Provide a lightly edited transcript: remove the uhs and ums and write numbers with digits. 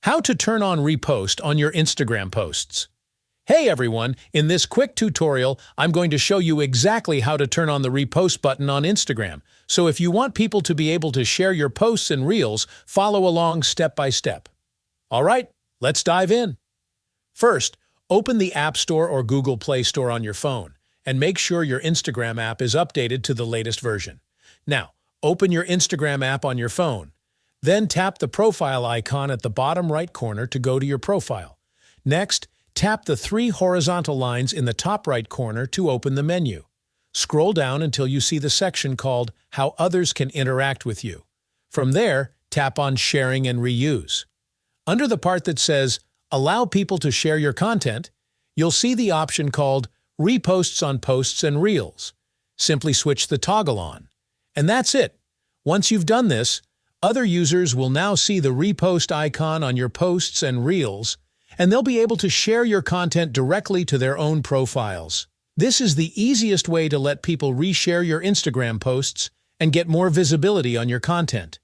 How to turn on repost on your Instagram posts. Hey everyone, in this quick tutorial, I'm going to show you exactly how to turn on the repost button on Instagram. So if you want people to be able to share your posts and reels, follow along step by step. All right, let's dive in. First, open the App Store or Google Play Store on your phone and make sure your Instagram app is updated to the latest version. Now, open your Instagram app on your phone. Then tap the profile icon at the bottom right corner to go to your profile. Next, tap the three horizontal lines in the top right corner to open the menu. Scroll down until you see the section called How Others Can Interact with You. From there, tap on Sharing and Reuse. Under the part that says Allow people to share your content, you'll see the option called Reposts on Posts and Reels. Simply switch the toggle on. And that's it. Once you've done this, other users will now see the repost icon on your posts and reels, and they'll be able to share your content directly to their own profiles. This is the easiest way to let people reshare your Instagram posts and get more visibility on your content.